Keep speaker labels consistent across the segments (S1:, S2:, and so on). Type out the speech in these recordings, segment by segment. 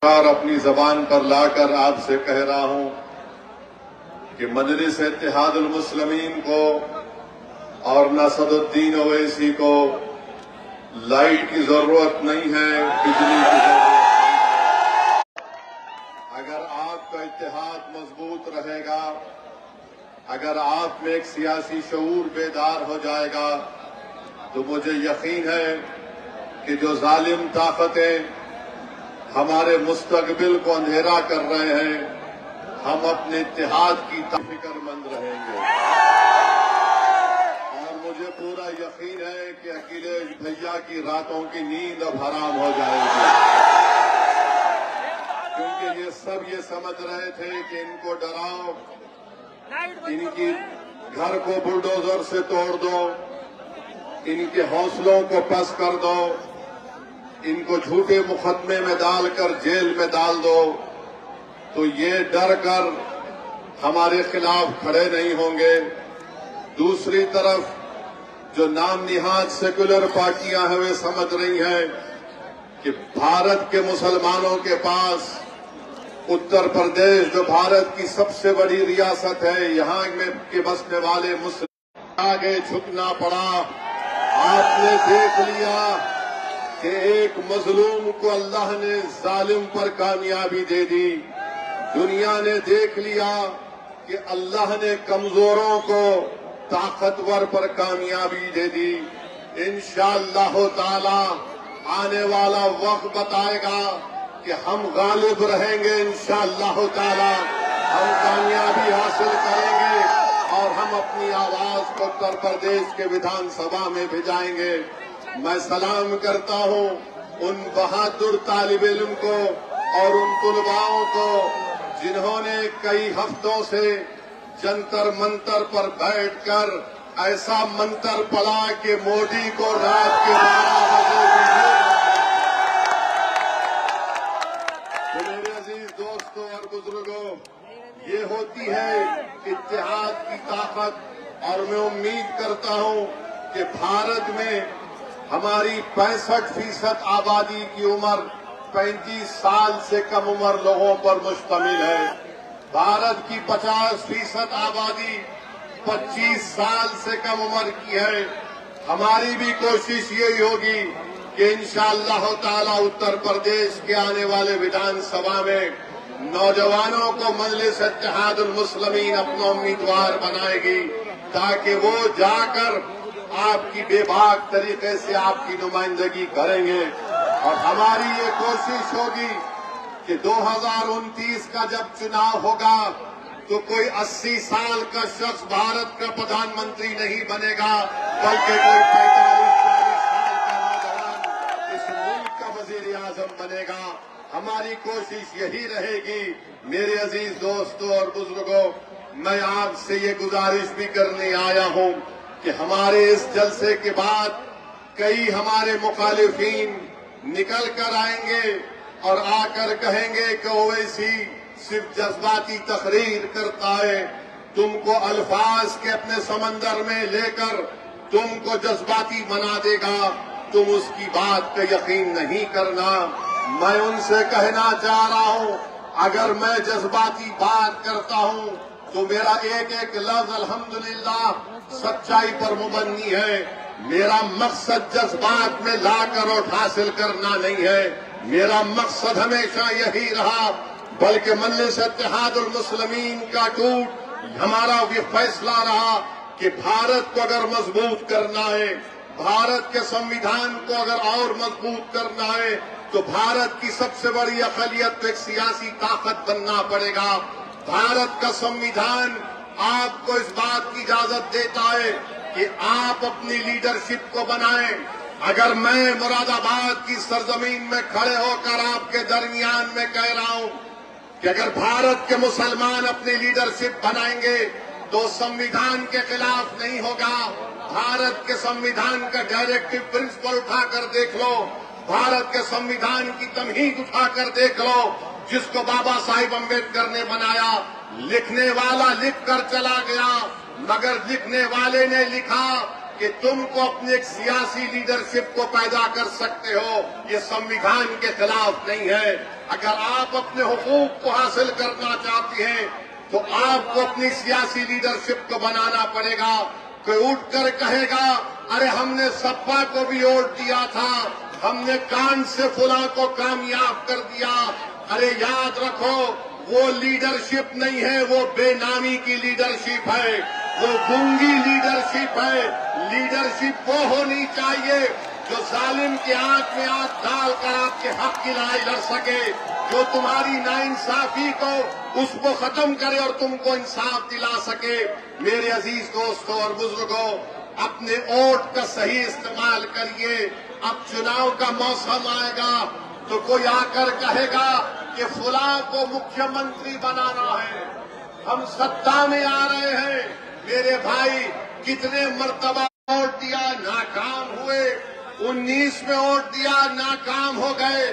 S1: और अपनी जबान पर लाकर आपसे कह रहा हूं कि मजलिस इत्तेहादुल मुस्लिमीन को और नसरुद्दीन ओवैसी को लाइट की जरूरत नहीं है, बिजली की जरूरत है। अगर आपका इत्तेहाद मजबूत रहेगा, अगर आप में एक सियासी शऊर बेदार हो जाएगा, तो मुझे यकीन है कि जो जालिम ताकतें हमारे मुस्तकबिल को अंधेरा कर रहे हैं, हम अपने इत्तेहाद की फिक्रमंद रहेंगे। और मुझे पूरा यकीन है कि अखिलेश भैया की रातों की नींद अब हराम हो जाएगी, क्योंकि ये सब ये समझ रहे थे कि इनको डराओ, इनकी घर को बुलडोजर से तोड़ दो, इनके हौसलों को पस कर दो, इनको झूठे मुकदमे में डालकर जेल में डाल दो, तो ये डर कर हमारे खिलाफ खड़े नहीं होंगे। दूसरी तरफ जो नाम निहाद सेक्युलर पार्टियां हैं, वे समझ रही हैं कि भारत के मुसलमानों के पास उत्तर प्रदेश, जो भारत की सबसे बड़ी रियासत है, यहाँ में के बसने वाले मुस्लिम आगे झुकना पड़ा। आपने देख लिया कि एक मजलूम को अल्लाह ने जालिम पर कामयाबी दे दी। दुनिया ने देख लिया कि अल्लाह ने कमजोरों को ताकतवर पर कामयाबी दे दी। इंशाअल्लाह ताला आने वाला वक्त बताएगा कि हम गालिब रहेंगे। इंशाअल्लाह ताला हम कामयाबी हासिल करेंगे और हम अपनी आवाज को उत्तर प्रदेश के विधानसभा में भिजाएंगे। मैं सलाम करता हूं उन बहादुर तालिब इल्म को और उन तुलबाओं को जिन्होंने कई हफ्तों से जंतर मंतर पर बैठकर ऐसा मंत्र पढ़ा कि मोदी को रात के 12 बजे तो मेरे अजीज दोस्तों और बुजुर्गों, ये होती है इत्तेहाद की ताकत। और मैं उम्मीद करता हूं कि भारत में हमारी 65% आबादी की उम्र 35 साल से कम उम्र लोगों पर मुश्तमिल है। भारत की 50% आबादी 25 साल से कम उम्र की है। हमारी भी कोशिश यही होगी कि इंशाअल्लाह ताला उत्तर प्रदेश के आने वाले विधानसभा में नौजवानों को मजलिस इत्तेहादुल मुस्लिमीन अपना उम्मीदवार बनाएगी, ताकि वो जाकर आपकी बेबाक तरीके से आपकी नुमाइंदगी करेंगे। और हमारी ये कोशिश होगी कि 2029 का जब चुनाव होगा तो कोई 80 साल का शख्स भारत का प्रधानमंत्री नहीं बनेगा, बल्कि कोई 45-40 साल का नौजवान इस मुल्क का वजीर आजम बनेगा। हमारी कोशिश यही रहेगी। मेरे अजीज दोस्तों और बुजुर्गों, मैं आपसे ये गुजारिश भी करने आया हूं कि हमारे इस जलसे के बाद कई हमारे मुखालिफिन निकल कर आएंगे और आकर कहेंगे कि ओवैसी सिर्फ जज्बाती तकरीर करता है, तुमको अल्फाज के अपने समंदर में लेकर तुमको जज्बाती बना देगा, तुम उसकी बात पे यकीन नहीं करना। मैं उनसे कहना चाह रहा हूं, अगर मैं जज्बाती बात करता हूं तो मेरा एक एक लफ्ज अल्हम्दुलिल्लाह सच्चाई पर मुबन्नी है। मेरा मकसद जज्बात में लाकर और हासिल करना नहीं है। मेरा मकसद हमेशा यही रहा, बल्कि मजलिस इत्तेहादुल मुस्लिमीन का टूट हमारा ये फैसला रहा कि भारत को अगर मजबूत करना है, भारत के संविधान को अगर और मजबूत करना है, तो भारत की सबसे बड़ी अक़लियत एक सियासी ताकत बनना पड़ेगा। भारत का संविधान आपको इस बात की इजाजत देता है कि आप अपनी लीडरशिप को बनाएं। अगर मैं मुरादाबाद की सरजमीन में खड़े होकर आपके दरमियान में कह रहा हूं कि अगर भारत के मुसलमान अपनी लीडरशिप बनाएंगे तो संविधान के खिलाफ नहीं होगा। भारत के संविधान का डायरेक्टिव प्रिंसिपल उठाकर देख लो, भारत के संविधान की तमहीद उठाकर देख लो, जिसको बाबा साहिब अम्बेडकर ने बनाया। लिखने वाला लिख कर चला गया, मगर लिखने वाले ने लिखा कि तुमको अपनी एक सियासी लीडरशिप को पैदा कर सकते हो, ये संविधान के खिलाफ नहीं है। अगर आप अपने हुकूक को हासिल करना चाहते हैं तो आपको अपनी सियासी लीडरशिप को बनाना पड़ेगा। कोई उठकर कहेगा अरे हमने सपा को भी वोट दिया था, हमने कान से फुला को कामयाब कर दिया। अरे याद रखो, वो लीडरशिप नहीं है, वो बेनामी की लीडरशिप है, वो गूंगी लीडरशिप है। लीडरशिप वो होनी चाहिए जो जालिम के आंख में आंख डालकर आपके हक की लड़ाई लड़ सके, जो तुम्हारी नाइंसाफी को उसको खत्म करे और तुमको इंसाफ दिला सके। मेरे अजीज दोस्तों और बुजुर्गों, अपने वोट का सही इस्तेमाल करिए। अब चुनाव का मौसम आएगा तो कोई आकर कहेगा कि फुला को मुख्यमंत्री बनाना है, हम सत्ता में आ रहे हैं। मेरे भाई, कितने मर्तबा वोट दिया, नाकाम हुए। 19 में वोट दिया, नाकाम हो गए।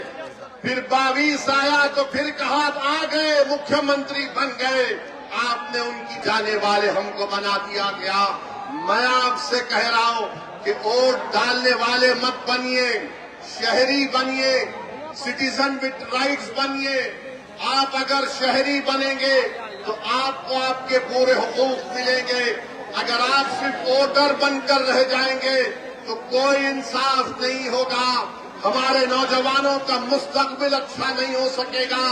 S1: फिर 22 आया तो फिर कहा आ गए, मुख्यमंत्री बन गए। आपने उनकी जाने वाले हमको बना दिया गया। मैं आपसे कह रहा हूं कि वोट डालने वाले मत बनिए, शहरी बनिए, सिटीजन विद राइट्स बनिए। आप अगर शहरी बनेंगे तो आपको आपके पूरे हुकूक मिलेंगे। अगर आप सिर्फ वोटर बनकर रह जाएंगे तो कोई इंसाफ नहीं होगा। हमारे नौजवानों का मुस्तकबिल अच्छा नहीं हो सकेगा।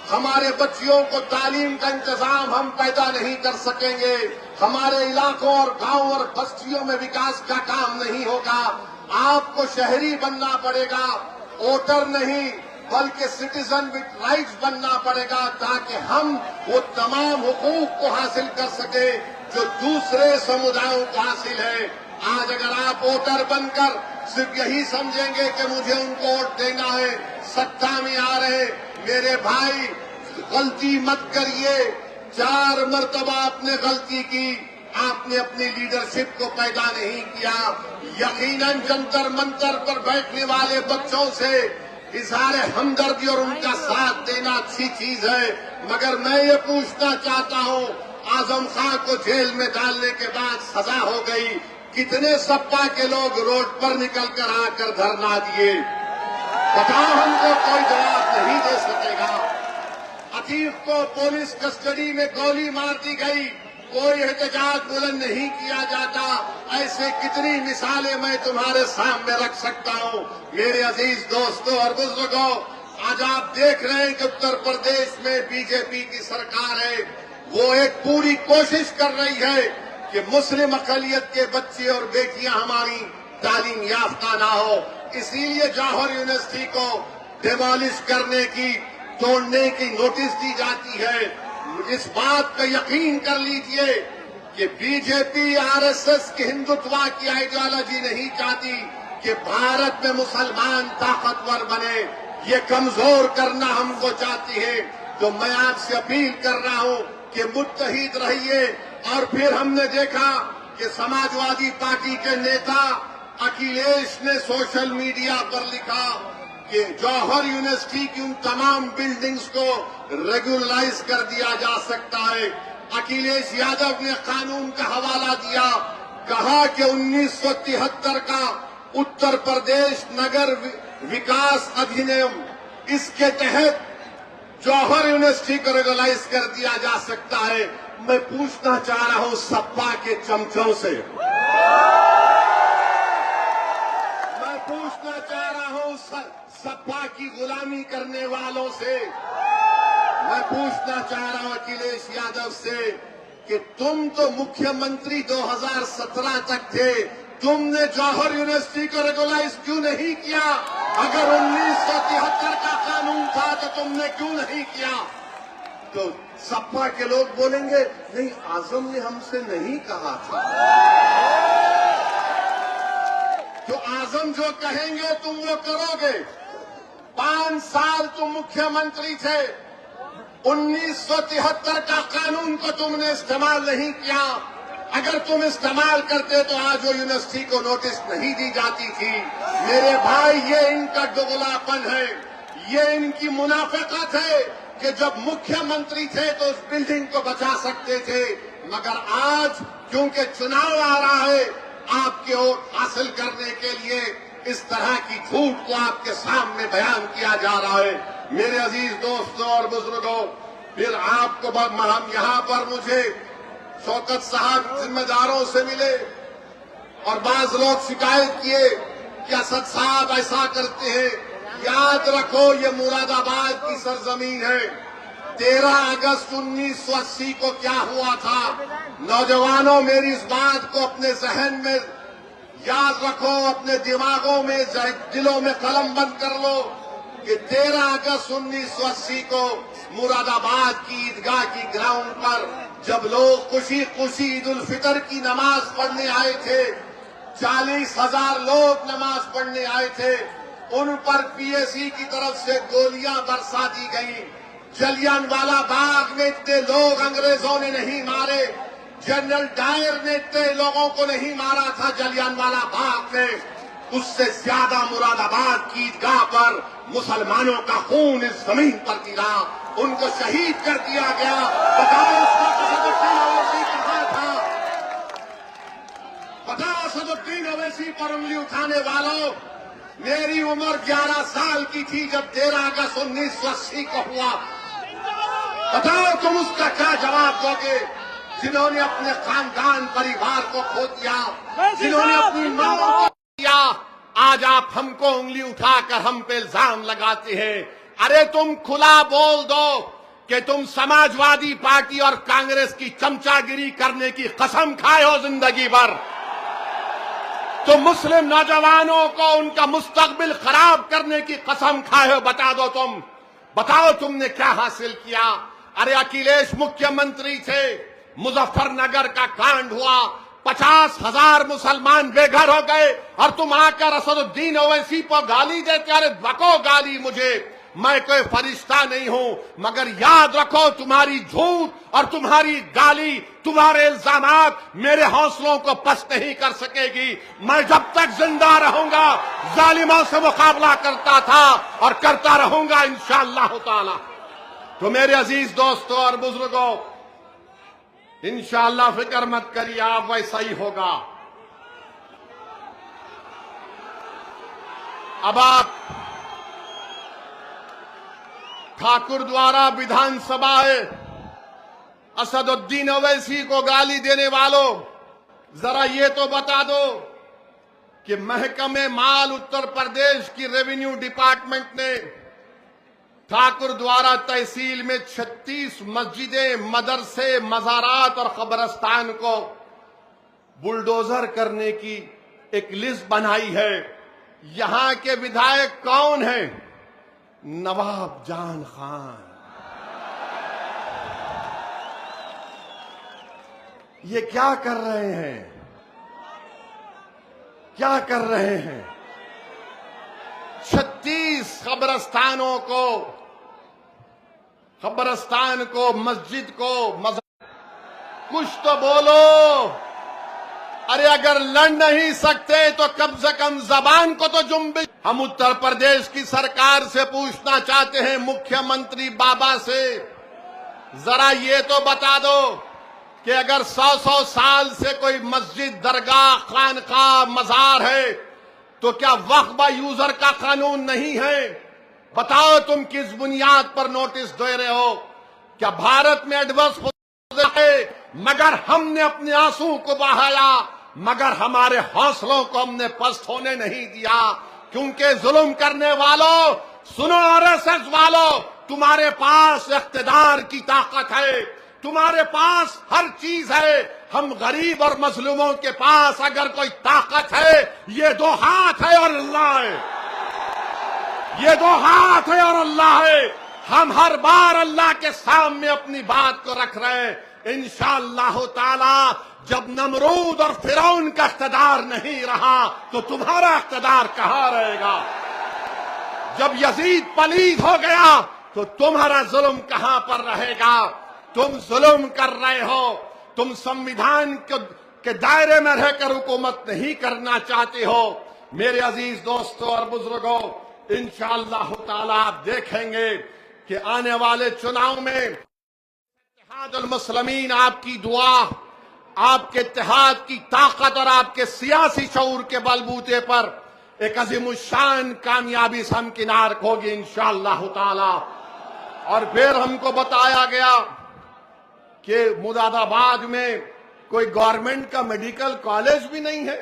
S1: हमारे बच्चियों को तालीम का इंतजाम हम पैदा नहीं कर सकेंगे। हमारे इलाकों और गांव और बस्तियों में विकास का काम नहीं होगा। आपको शहरी बनना पड़ेगा, वोटर नहीं बल्कि सिटीजन विद राइट्स बनना पड़ेगा, ताकि हम वो तमाम हुकूक को हासिल कर सके जो दूसरे समुदायों को हासिल है। आज अगर आप वोटर बनकर सिर्फ यही समझेंगे कि मुझे उनको वोट देना है, सत्ता में आ रहे, मेरे भाई गलती मत करिए। 4 मरतबा आपने गलती की, आपने अपनी लीडरशिप को पैदा नहीं किया। यकीनन जंतर मंतर पर बैठने वाले बच्चों से इज़हार हमदर्दी और उनका साथ देना अच्छी चीज है, मगर मैं ये पूछना चाहता हूँ, आजम खां को जेल में डालने के बाद सजा हो गई, कितने सपा के लोग रोड पर निकलकर आकर धरना दिए? बताओ, हमको कोई जवाब नहीं दे सकेगा। अतीक को पुलिस कस्टडी में गोली मार दी गई, कोई एहतजाज बुलंद नहीं किया जाता। ऐसे कितनी मिसालें मैं तुम्हारे सामने रख सकता हूँ। मेरे अजीज दोस्तों और बुजुर्गों, आज आप देख रहे हैं कि उत्तर प्रदेश में बीजेपी की सरकार है, वो एक पूरी कोशिश कर रही है कि मुस्लिम अक़लियत के बच्चे और बेटियां हमारी तालीम याफ्ता ना हो। इसीलिए जौहर यूनिवर्सिटी को डिमोलिश करने की, तोड़ने की नोटिस दी जाती है। इस बात का यकीन कर लीजिए कि बीजेपी आरएसएस की हिंदुत्व की आइडियोलॉजी नहीं चाहती कि भारत में मुसलमान ताकतवर बने, ये कमजोर करना हमको चाहती है। तो मैं आपसे अपील कर रहा हूं कि मुत्तहिद रहिए। और फिर हमने देखा कि समाजवादी पार्टी के नेता अखिलेश ने सोशल मीडिया पर लिखा कि जौहर यूनिवर्सिटी की उन तमाम बिल्डिंग्स को रेगुलराइज कर दिया जा सकता है। अखिलेश यादव ने कानून का हवाला दिया, कहा कि 1973 का उत्तर प्रदेश नगर विकास अधिनियम, इसके तहत जौहर यूनिवर्सिटी को रेगुलराइज कर दिया जा सकता है। मैं पूछना चाह रहा हूं सपा के चमचों से, मैं पूछना चाह रहा हूं सपा की गुलामी करने वालों से, मैं पूछना चाह रहा हूं अखिलेश यादव से कि तुम तो मुख्यमंत्री 2017 तक थे, तुमने जौहर यूनिवर्सिटी को रेगुलराइज क्यों नहीं किया? अगर 1973 का कानून था तो तुमने क्यों नहीं किया? तो सपा के लोग बोलेंगे नहीं, आजम ने हमसे नहीं कहा था। तो आजम जो कहेंगे तुम वो करोगे। 5 साल तुम मुख्यमंत्री थे, 1973 का कानून को तुमने इस्तेमाल नहीं किया। अगर तुम इस्तेमाल करते तो आज वो यूनिवर्सिटी को नोटिस नहीं दी जाती थी। मेरे भाई, ये इनका दोगलापन है, ये इनकी मुनाफिकत है कि जब मुख्यमंत्री थे तो उस बिल्डिंग को बचा सकते थे, मगर आज क्योंकि चुनाव आ रहा है, आपके वोट हासिल करने के लिए इस तरह की झूठ को आपके सामने बयान किया जा रहा है। मेरे अजीज दोस्तों और बुजुर्गों, फिर आपको हम यहां पर मुझे शौकत साहब जिम्मेदारों से मिले और बाज लोग शिकायत किए कि असद साहब ऐसा करते हैं। याद रखो, ये मुरादाबाद की सरजमीन है। 13 अगस्त 1980 को क्या हुआ था? नौजवानों, मेरी इस बात को अपने जहन में याद रखो, अपने दिमागों में, दिलों में कलम बंद कर लो कि 13 अगस्त 1980 को मुरादाबाद की ईदगाह की ग्राउंड पर जब लोग खुशी खुशी ईद उल फितर की नमाज पढ़ने आए थे, 40,000 लोग नमाज पढ़ने आए थे, उन पर पीएसी की तरफ से गोलियां बरसा दी गई। जलियांवाला बाग में इतने लोग अंग्रेजों ने नहीं मारे, जनरल डायर ने इतने लोगों को नहीं मारा था जलियांवाला बाग में। उससे ज्यादा मुरादाबाद की ईदगाह पर मुसलमानों का खून इस जमीन पर गिरा, उनको शहीद कर दिया गया। बताओ उसका असदुद्दीन ओवैसी कहां था? बताओ असदुद्दीन ओवैसी पर उंगली उठाने वालों, मेरी उम्र 11 साल की थी जब 13 अगस्त 1980 को हुआ। बताओ तुम उसका क्या जवाब दोगे? जिन्होंने अपने खानदान परिवार को खो दिया, जिन्होंने अपनी मां को दिया, आज आप हमको उंगली उठाकर हम पे इल्जाम लगाते हैं। अरे तुम खुला बोल दो कि तुम समाजवादी पार्टी और कांग्रेस की चमचागिरी करने की कसम खाए हो जिंदगी भर। तो मुस्लिम नौजवानों को उनका मुस्तकबिल खराब करने की कसम खाए हो। बता दो तुम, बताओ तुमने क्या हासिल किया? अरे अखिलेश मुख्यमंत्री थे, मुजफ्फरनगर का कांड हुआ, 50,000 मुसलमान बेघर हो गए और तुम आकर असदुद्दीन ओवैसी पर गाली देते। अरे बको गाली मुझे, मैं कोई फरिश्ता नहीं हूं, मगर याद रखो तुम्हारी झूठ और तुम्हारी गाली, तुम्हारे इल्जामात मेरे हौसलों को पस्त नहीं कर सकेगी। मैं जब तक जिंदा रहूंगा जालिमों से मुकाबला करता था और करता रहूंगा इंशाअल्लाह ताला। तो मेरे अजीज दोस्तों और बुजुर्गों, इंशाअल्लाह फिक्र मत करिए, आप वैसा ही होगा। अब आप ठाकुर द्वारा विधानसभा असदुद्दीन ओवैसी को गाली देने वालों, जरा ये तो बता दो कि महकमे माल उत्तर प्रदेश की रेवेन्यू डिपार्टमेंट ने ठाकुर द्वारा तहसील में 36 मस्जिदें, मदरसे, मज़ारात और कब्रस्तान को बुलडोजर करने की एक लिस्ट बनाई है। यहां के विधायक कौन हैं? नवाब जान खान। ये क्या कर रहे हैं? क्या कर रहे हैं? 36 कब्रस्तान को, मस्जिद को, कुछ तो बोलो। अरे अगर लड़ नहीं सकते तो कम से कम जबान को तो जुम्बिश। हम उत्तर प्रदेश की सरकार से पूछना चाहते हैं, मुख्यमंत्री बाबा से, जरा ये तो बता दो कि अगर 100 साल से कोई मस्जिद, दरगाह, खानकाह, मजार है तो क्या वक्फ बा यूजर का कानून नहीं है? बताओ तुम किस बुनियाद पर नोटिस दे रहे हो? क्या भारत में एडवर्स है? मगर हमने अपने आंसू को बहाया, मगर हमारे हौसलों को हमने पस्त होने नहीं दिया। क्योंकि जुल्म करने वालों, सुनो आरएसएस वालों, तुम्हारे पास इख्तिदार की ताकत है, तुम्हारे पास हर चीज है। हम गरीब और मजलूमों के पास अगर कोई ताकत है, ये 2 हाथ है और अल्लाह है। ये 2 हाथ है और अल्लाह है। हम हर बार अल्लाह के सामने अपनी बात को रख रहे हैं। इंशाअल्लाह ताला जब नमरूद और फिरौन का इख्तिदार नहीं रहा तो तुम्हारा इख्तिदार कहां रहेगा? जब यजीद पलीद हो गया तो तुम्हारा जुल्म कहां पर रहेगा? तुम जुल्म कर रहे हो, तुम संविधान के दायरे में रहकर हुकूमत नहीं करना चाहते हो। मेरे अजीज दोस्तों और बुजुर्गों, इंशाअल्लाह ताला आप देखेंगे कि आने वाले चुनाव में इत्तेहादुल मुस्लिमीन आपकी दुआ, आपके इत्तेहाद की ताकत और आपके सियासी शऊर के बलबूते पर
S2: एक अजीमुशान कामयाबी से हमकिनार होगी इंशाअल्लाह ताला। और फिर हमको बताया गया कि मुरादाबाद में कोई गवर्नमेंट का मेडिकल कॉलेज भी नहीं है।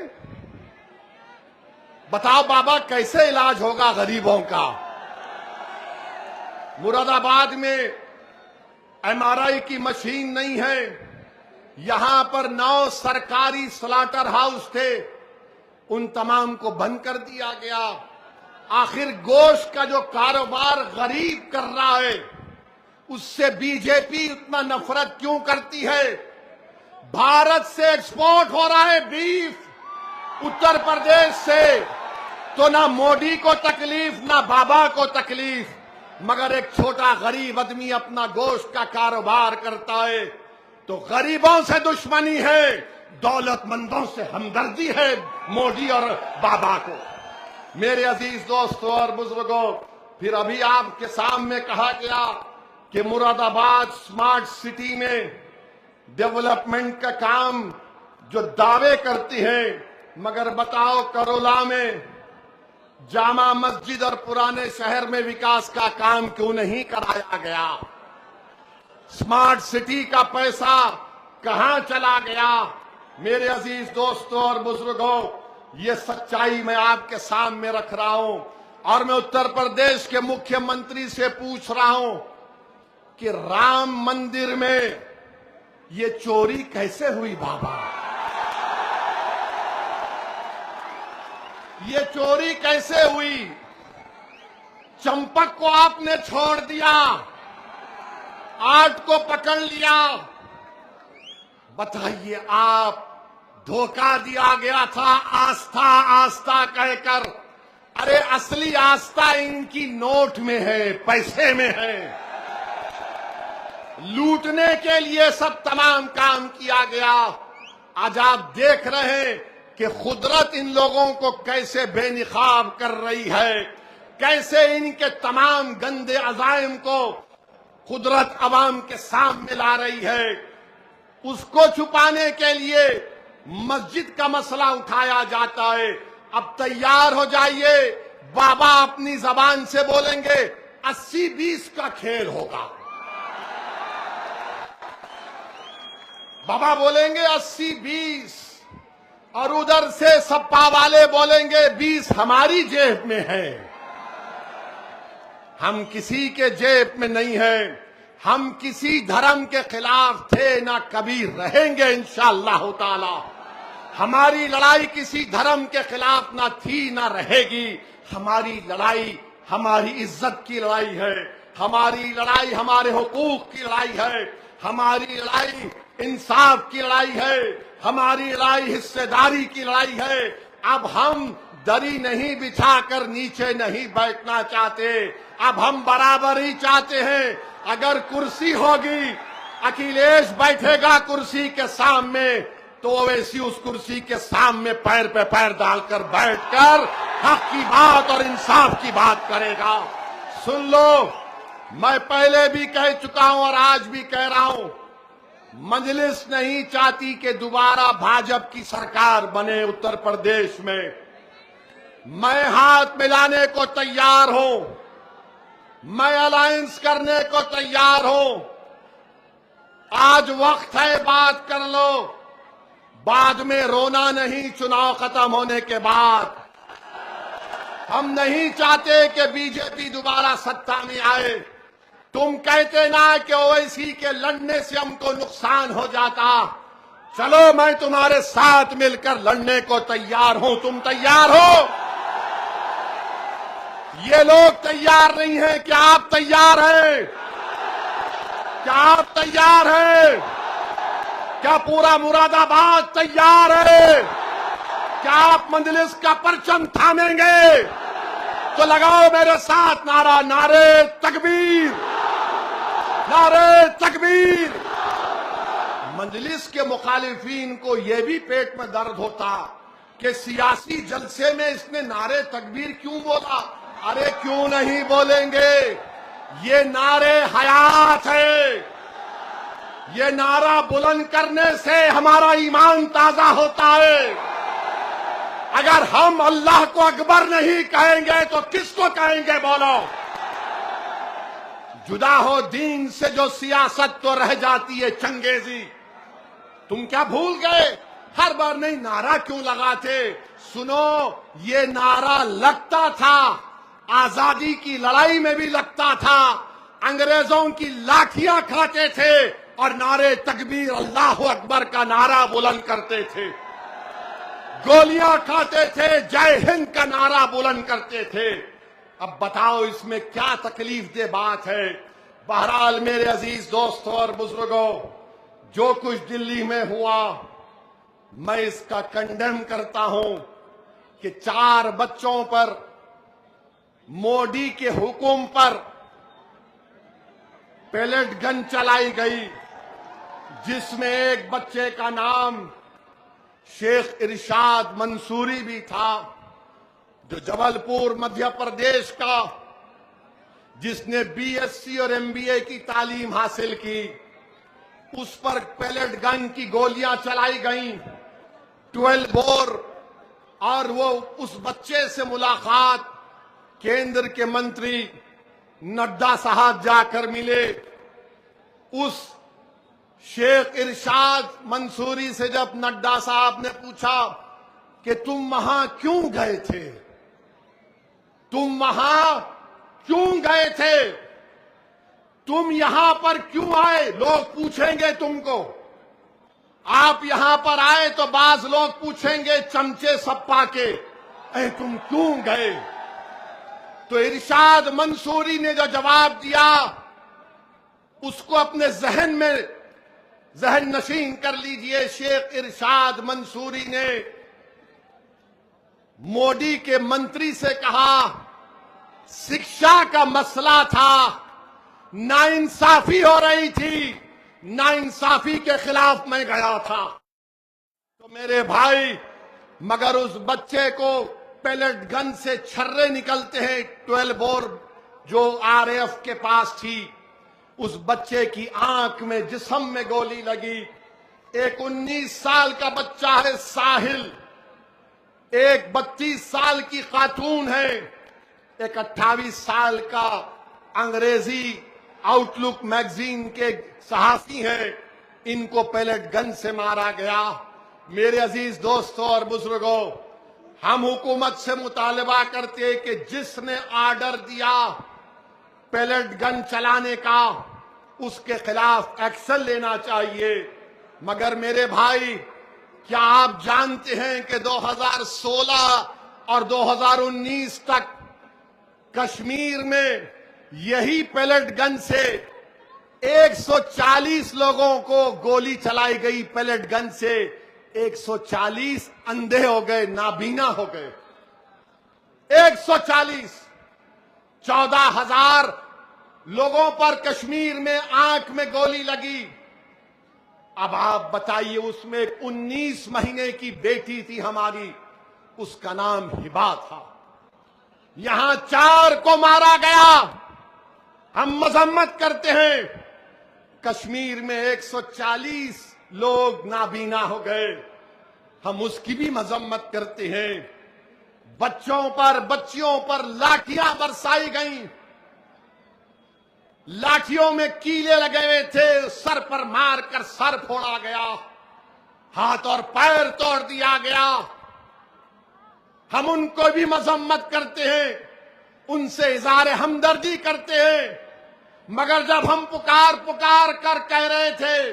S2: बताओ बाबा कैसे इलाज होगा गरीबों का। मुरादाबाद में एमआरआई की मशीन नहीं है। यहां पर 9 सरकारी स्लॉटर हाउस थे, उन तमाम को बंद कर दिया गया। आखिर गोश्त का जो कारोबार गरीब कर रहा है उससे बीजेपी उतना नफरत क्यों करती है। भारत से एक्सपोर्ट हो रहा है बीफ उत्तर प्रदेश से, तो ना मोदी को तकलीफ ना बाबा को तकलीफ, मगर एक छोटा गरीब आदमी अपना गोश्त का कारोबार करता है तो गरीबों से दुश्मनी है, दौलतमंदों से हमदर्दी है मोदी और बाबा को। मेरे अजीज दोस्तों और बुजुर्गों, फिर अभी आपके सामने कहा गया कि मुरादाबाद स्मार्ट सिटी में डेवलपमेंट का काम जो दावे करती है, मगर बताओ करोला में जामा मस्जिद और पुराने शहर में विकास का काम क्यों नहीं कराया गया। स्मार्ट सिटी का पैसा कहां चला गया। मेरे अजीज दोस्तों और बुजुर्गों, ये सच्चाई मैं आपके सामने रख रहा हूं और मैं उत्तर प्रदेश के मुख्यमंत्री से पूछ रहा हूं कि राम मंदिर में ये चोरी कैसे हुई बाबा। ये चोरी कैसे हुई। चंपक को आपने छोड़ दिया, 8 को पकड़ लिया। बताइए, आप धोखा दिया गया था आस्था आस्था कहकर। अरे असली आस्था इनकी नोट में है, पैसे में है। लूटने के लिए सब तमाम काम किया गया। आज आप देख रहे हैं कि कुदरत इन लोगों को कैसे बेनिकाब कर रही है, कैसे इनके तमाम गंदे अजाइम को कुदरत अवाम के सामने ला रही है। उसको छुपाने के लिए मस्जिद का मसला उठाया जाता है। अब तैयार हो जाइए, बाबा अपनी जबान से बोलेंगे 80-20 का खेल होगा। बाबा बोलेंगे 80-20 और उधर से सपा वाले बोलेंगे 20 हमारी जेब में है। हम किसी के जेब में नहीं है। हम किसी धर्म के खिलाफ थे ना कभी रहेंगे इंशाअल्लाह ताला। हमारी लड़ाई किसी धर्म के खिलाफ ना थी ना रहेगी। हमारी लड़ाई हमारी इज्जत की लड़ाई है। हमारी लड़ाई हमारे हुकूक की लड़ाई है। हमारी लड़ाई इंसाफ की लड़ाई है। हमारी लड़ाई हिस्सेदारी की लड़ाई है। अब हम दरी नहीं बिछाकर नीचे नहीं बैठना चाहते। अब हम बराबरी चाहते हैं। अगर कुर्सी होगी, अखिलेश बैठेगा कुर्सी के सामने, तो ओवैसी उस कुर्सी के सामने पैर पे पैर डालकर बैठकर हक की बात और इंसाफ की बात करेगा। सुन लो, मैं पहले भी कह चुका हूं और आज भी कह रहा हूं, मजलिस नहीं चाहती कि दोबारा भाजपा की सरकार बने उत्तर प्रदेश में। मैं हाथ मिलाने को तैयार हूं, मैं अलायंस करने को तैयार हूं। आज वक्त है, बात कर लो। बाद में रोना नहीं, चुनाव खत्म होने के बाद। हम नहीं चाहते कि बीजेपी दोबारा सत्ता में आए। तुम कहते ना कि ओवैसी के लड़ने से हमको नुकसान हो जाता। चलो, मैं तुम्हारे साथ मिलकर लड़ने को तैयार हूं। तुम तैयार हो? ये लोग तैयार नहीं हैं। क्या आप तैयार हैं? क्या आप तैयार हैं? क्या पूरा मुरादाबाद तैयार है? क्या आप मजलिस का परचम थामेंगे? तो लगाओ मेरे साथ नारा, नारे तकबीर, नारे तकबीर। मजलिस के मुखालिफिन को यह भी पेट में दर्द होता कि सियासी जलसे में इसने नारे तकबीर क्यों बोला। अरे क्यों नहीं बोलेंगे? ये नारे हयात है। ये नारा बुलंद करने से हमारा ईमान ताजा होता है। अगर हम अल्लाह को अकबर नहीं कहेंगे तो किसको कहेंगे बोलो? जुदा हो दीन से जो सियासत तो रह जाती है चंगेजी। तुम क्या भूल गए? हर बार नहीं नारा क्यों लगाते? सुनो, ये नारा लगता था, आजादी की लड़ाई में भी लगता था, अंग्रेजों की लाठियां खाते थे और नारे तकबीर अल्लाह अकबर का नारा बुलंद करते थे, गोलियां खाते थे, जय हिंद का नारा बुलंद करते थे। अब बताओ इसमें क्या तकलीफ दे बात है? बहरहाल मेरे अजीज दोस्तों और बुजुर्गों, जो कुछ दिल्ली में हुआ मैं इसका कंडेम करता हूं कि 4 बच्चों पर मोदी के हुक्म पर पेलेट गन चलाई गई, जिसमें एक बच्चे का नाम शेख इरशाद मंसूरी भी था, जो जबलपुर मध्य प्रदेश का, जिसने बीएससी और एमबीए की तालीम हासिल की। उस पर पेलेट गन की गोलियां चलाई गईं, 12 बोर। और वो उस बच्चे से मुलाकात केंद्र के मंत्री नड्डा साहब जाकर मिले। उस शेख इरशाद मंसूरी से जब नड्डा साहब ने पूछा कि तुम वहां क्यों गए थे, तुम वहां क्यों गए थे, तुम यहां पर क्यों आए, लोग पूछेंगे तुमको। आप यहां पर आए तो बाज लोग पूछेंगे चमचे सप्पा के, अरे तुम क्यों गए? तो इरशाद मंसूरी ने जो जवाब दिया उसको अपने जहन नशीन कर लीजिए। शेख इरशाद मंसूरी ने मोदी के मंत्री से कहा, शिक्षा का मसला था, नाइंसाफी हो रही थी, नाइंसाफी के खिलाफ मैं गया था। तो मेरे भाई, मगर उस बच्चे को पेलेट गन से छर्रे निकलते हैं, 12 बोर जो आरएएफ के पास थी। उस बच्चे की आंख में, जिस्म में गोली लगी। एक 19 साल का बच्चा है साहिल, एक 32 साल की खातून है, एक 28 साल का अंग्रेजी आउटलुक मैगजीन के सहाफी हैं। इनको पेलेट गन से मारा गया। मेरे अजीज दोस्तों और बुजुर्गों, हम हुकूमत से मुतालबा करते हैं कि जिसने आर्डर दिया पेलेट गन चलाने का, उसके खिलाफ एक्शन लेना चाहिए। मगर मेरे भाई, क्या आप जानते हैं कि 2016 और 2019 तक कश्मीर में यही पेलेट गन से 140 लोगों को गोली चलाई गई। पेलेट गन से 140 अंधे हो गए, नाबीना हो गए। 140, 14,000 लोगों पर कश्मीर में आंख में गोली लगी। अब आप बताइए, उसमें 19 महीने की बेटी थी हमारी, उसका नाम हिबा था। यहां 4 को मारा गया। हम मजम्मत करते हैं, कश्मीर में 140 लोग नाबीना हो गए, हम उसकी भी मजम्मत करते हैं। बच्चों पर, बच्चियों पर लाठियां बरसाई गईं, लाठियों में कीले लगे हुए थे, सर पर मारकर सर फोड़ा गया, हाथ और पैर तोड़ दिया गया। हम उनको भी मजम्मत करते हैं, उनसे इज़हार हमदर्दी करते हैं। मगर जब हम पुकार पुकार कर कह रहे थे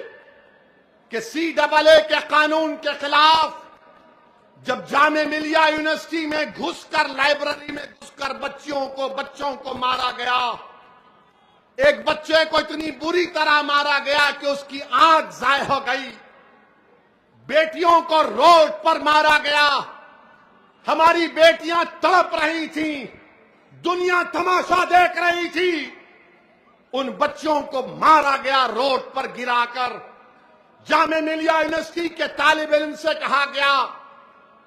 S2: कि CAA के कानून के खिलाफ, जब जामे मिलिया यूनिवर्सिटी में घुसकर, लाइब्रेरी में घुसकर बच्चों को मारा गया, एक बच्चे को इतनी बुरी तरह मारा गया कि उसकी आंख जाय हो गई, बेटियों को रोड पर मारा गया, हमारी बेटियां तड़प रही थीं, दुनिया तमाशा देख रही थी, उन बच्चों को मारा गया रोड पर गिराकर। जामे मिलिया यूनिवर्सिटी के तालिब इल्म से कहा गया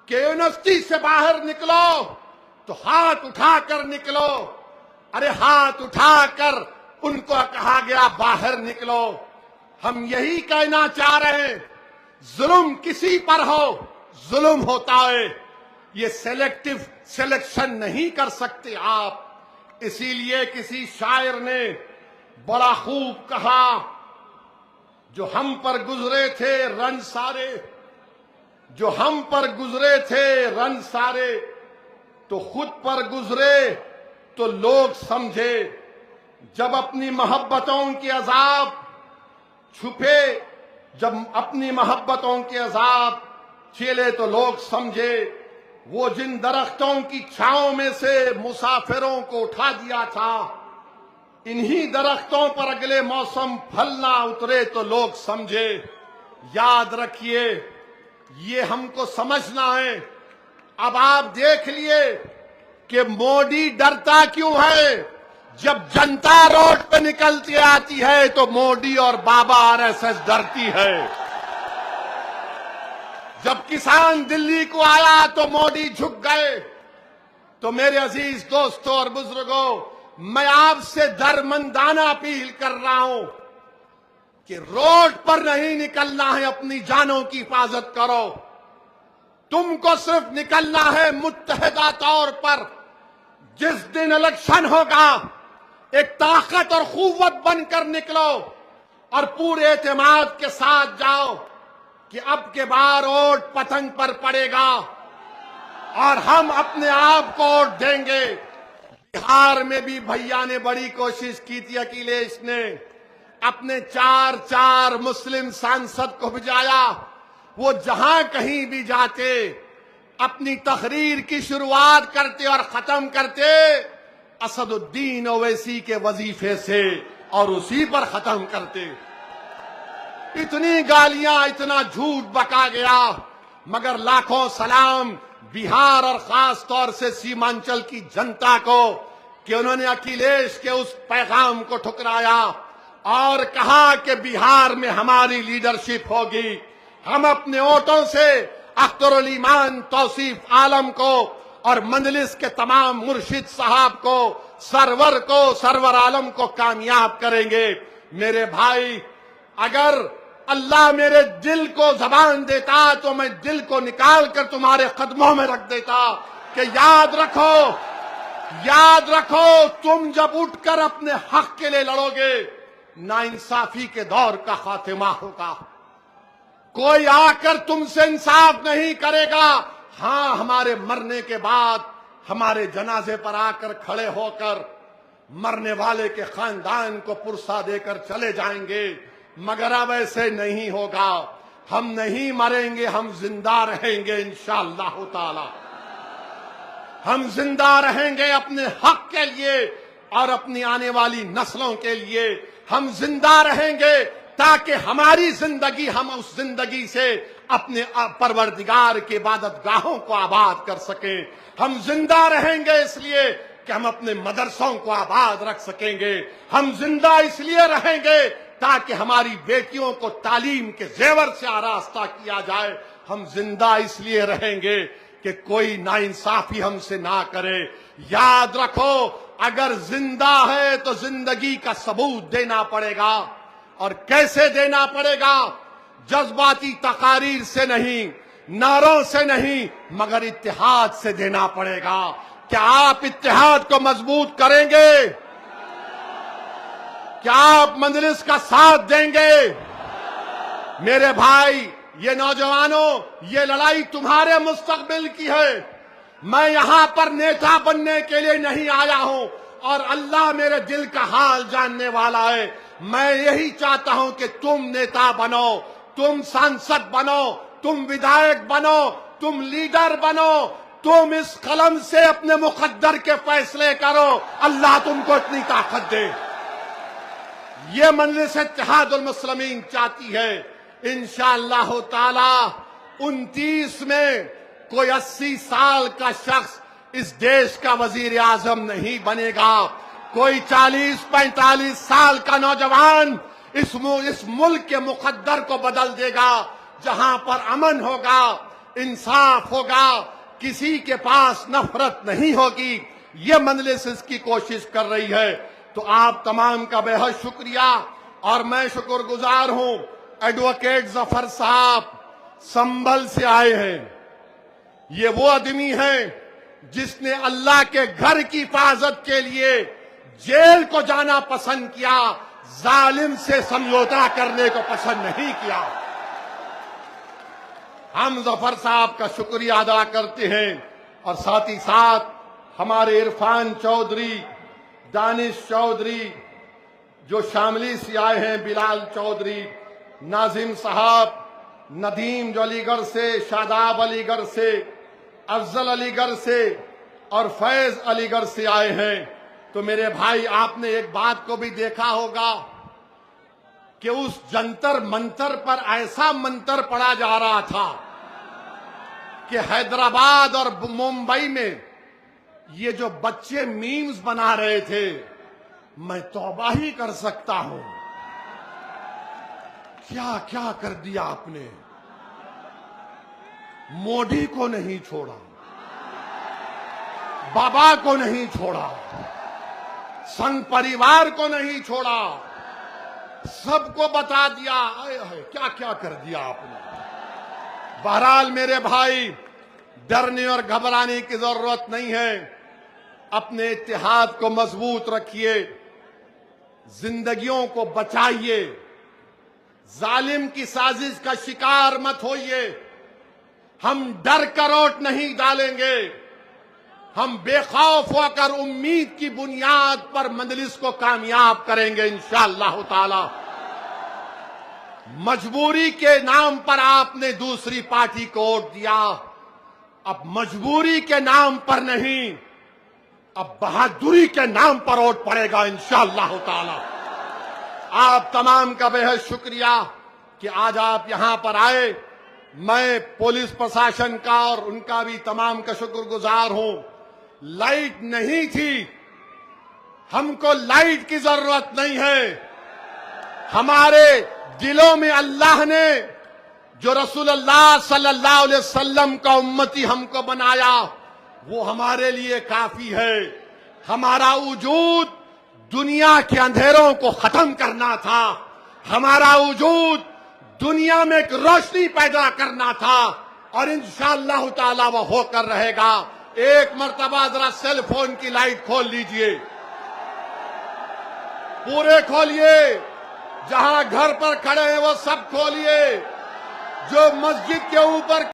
S2: कि यूनिवर्सिटी से बाहर निकलो तो हाथ उठाकर निकलो। अरे हाथ उठाकर उनको कहा गया बाहर निकलो। हम यही कहना चाह रहे हैं, जुल्म किसी पर हो, जुल्म होता है। ये सेलेक्टिव सिलेक्शन नहीं कर सकते आप। इसीलिए किसी शायर ने बड़ा खूब कहा, जो हम पर गुजरे थे रन सारे, जो हम पर गुजरे थे रन सारे, तो खुद पर गुजरे तो लोग समझे। जब अपनी मोहब्बतों के अजाब छुपे, जब अपनी मोहब्बतों के अजाब झेले तो लोग समझे। वो जिन दरख्तों की छांव में से मुसाफिरों को उठा दिया था, इन्हीं दरख्तों पर अगले मौसम फल ना उतरे तो लोग समझे। याद रखिए, ये हमको समझना है। अब आप देख लिए कि मोदी डरता क्यों है। जब जनता रोड पे निकलती आती है तो मोदी और बाबा आरएसएस डरती है। जब किसान दिल्ली को आया तो मोदी झुक गए। तो मेरे अजीज दोस्तों और बुजुर्गों, मैं आपसे दरमंदाना अपील कर रहा हूं कि रोड पर नहीं निकलना है, अपनी जानों की हिफाजत करो। तुमको सिर्फ निकलना है मुत्तहिदा तौर पर। जिस दिन इलेक्शन होगा, एक ताकत और कुव्वत बनकर निकलो और पूरे एतमाद के साथ जाओ कि अब के बार वोट पतंग पर पड़ेगा और हम अपने आप को वोट देंगे। बिहार में भी भैया ने बड़ी कोशिश की थी, अखिलेश ने अपने 4 मुस्लिम सांसद को भिजाया। वो जहां कहीं भी जाते, अपनी तकरीर की शुरुआत करते और खत्म करते असदुद्दीन ओवैसी के वजीफे से और उसी पर खत्म करते। इतनी गालियां, इतना झूठ बका गया, मगर लाखों सलाम बिहार और खास तौर से सीमांचल की जनता को कि उन्होंने अखिलेश के उस पैगाम को ठुकराया और कहा कि बिहार में हमारी लीडरशिप होगी। हम अपने वोटों से अख्तरुल ईमान तौसीफ आलम को और मंजलिस के तमाम मुर्शिद साहब को, सरवर आलम को कामयाब करेंगे। मेरे भाई, अगर अल्लाह मेरे दिल को जबान देता तो मैं दिल को निकाल कर तुम्हारे कदमों में रख देता कि याद रखो, तुम जब उठकर अपने हक के लिए लड़ोगे, नाइंसाफी के दौर का खात्मा होगा। कोई आकर तुमसे इंसाफ नहीं करेगा। हां, हमारे मरने के बाद हमारे जनाजे पर आकर खड़े होकर मरने वाले के खानदान को पुरसा देकर चले जाएंगे, मगर अब ऐसे नहीं होगा। हम नहीं मरेंगे, हम जिंदा रहेंगे इंशाअल्लाह ताला। हम जिंदा रहेंगे अपने हक के लिए और अपनी आने वाली नस्लों के लिए। हम जिंदा रहेंगे ताकि हमारी जिंदगी, हम उस जिंदगी से अपने परवरदिगार के इबादतगाहों को आबाद कर सकें। हम जिंदा रहेंगे इसलिए कि हम अपने मदरसों को आबाद रख सकेंगे। हम जिंदा इसलिए रहेंगे ताकि हमारी बेटियों को तालीम के जेवर से आरास्ता किया जाए। हम जिंदा इसलिए रहेंगे कि कोई नाइंसाफी हमसे ना करे। याद रखो, अगर जिंदा है तो जिंदगी का सबूत देना पड़ेगा। और कैसे देना पड़ेगा? जज्बाती तकारीर से नहीं, नारों से नहीं, मगर इत्तेहाद से देना पड़ेगा। क्या आप इत्तेहाद को मजबूत करेंगे? क्या आप मंजलिस का साथ देंगे? मेरे भाई, ये नौजवानों, ये लड़ाई तुम्हारे मुस्तकबिल की है। मैं यहां पर नेता बनने के लिए नहीं आया हूं और अल्लाह मेरे दिल का हाल जानने वाला है। मैं यही चाहता हूं कि तुम नेता बनो, तुम सांसद बनो, तुम विधायक बनो, तुम लीडर बनो, तुम इस कलम से अपने मुकद्दर के फैसले करो। अल्लाह तुमको इतनी ताकत दे। ये मजलिस इत्तेहादुल मुस्लिमीन चाहती है। इंशाअल्लाह ताला 29 में कोई 80 साल का शख्स इस देश का वजीर आजम नहीं बनेगा। कोई 40-45 साल का नौजवान इस मुल्क के मुकद्दर को बदल देगा, जहां पर अमन होगा, इंसाफ होगा, किसी के पास नफरत नहीं होगी। ये मजलिस इसकी कोशिश कर रही है। तो आप तमाम का बेहद शुक्रिया और मैं शुक्रगुजार हूं। एडवोकेट जफर साहब संभल से आए हैं, ये वो आदमी है जिसने अल्लाह के घर की हिफाजत के लिए जेल को जाना पसंद किया, जालिम से समझौता करने को पसंद नहीं किया। हम जफर साहब का शुक्रिया अदा करते हैं और साथ ही साथ हमारे इरफान चौधरी, दानिश चौधरी जो शामली से आए हैं, बिलाल चौधरी, नाजिम साहब, नदीम जो अलीगढ़ से, शादाब अलीगढ़ से, अफजल अलीगढ़ से और फैज अलीगढ़ से आए हैं। तो मेरे भाई, आपने एक बात को भी देखा होगा कि उस जंतर मंतर पर ऐसा मंतर पड़ा जा रहा था कि हैदराबाद और मुंबई में ये जो बच्चे मीम्स बना रहे थे, मैं तौबा ही कर सकता हूं, क्या क्या कर दिया आपने। मोदी को नहीं छोड़ा, बाबा को नहीं छोड़ा, संघ परिवार को नहीं छोड़ा, सबको बता दिया। आए हाय, क्या क्या कर दिया आपने। बहरहाल मेरे भाई, डरने और घबराने की जरूरत नहीं है। अपने इत्तेहाद को मजबूत रखिए, जिंदगियों को बचाइए, जालिम की साजिश का शिकार मत होइए। हम डर करोट नहीं डालेंगे, हम बेखौफ होकर उम्मीद की बुनियाद पर मजलिस को कामयाब करेंगे इंशाअल्लाह ताला। मजबूरी के नाम पर आपने दूसरी पार्टी को वोट दिया, अब मजबूरी के नाम पर नहीं, अब बहादुरी के नाम पर वोट पड़ेगा इंशाअल्लाह ताला। आप तमाम का बेहद शुक्रिया कि आज आप यहां पर आए। मैं पुलिस प्रशासन का और उनका भी तमाम का शुक्रगुजार हूं। लाइट नहीं थी, हमको लाइट की जरूरत नहीं है। हमारे दिलों में अल्लाह ने जो रसूलुल्लाह सल्लल्लाहु अलैहि वसल्लम का उम्मती हमको बनाया, वो हमारे लिए काफी है। हमारा वजूद दुनिया के अंधेरों को खत्म करना था, हमारा वजूद दुनिया में एक रोशनी पैदा करना था और इंशाअल्लाह ताला वो होकर रहेगा। एक मर्तबा जरा सेल फोन की लाइट खोल लीजिए, पूरे खोलिए, जहां घर पर खड़े हैं वो सब खोलिए, जो मस्जिद के ऊपर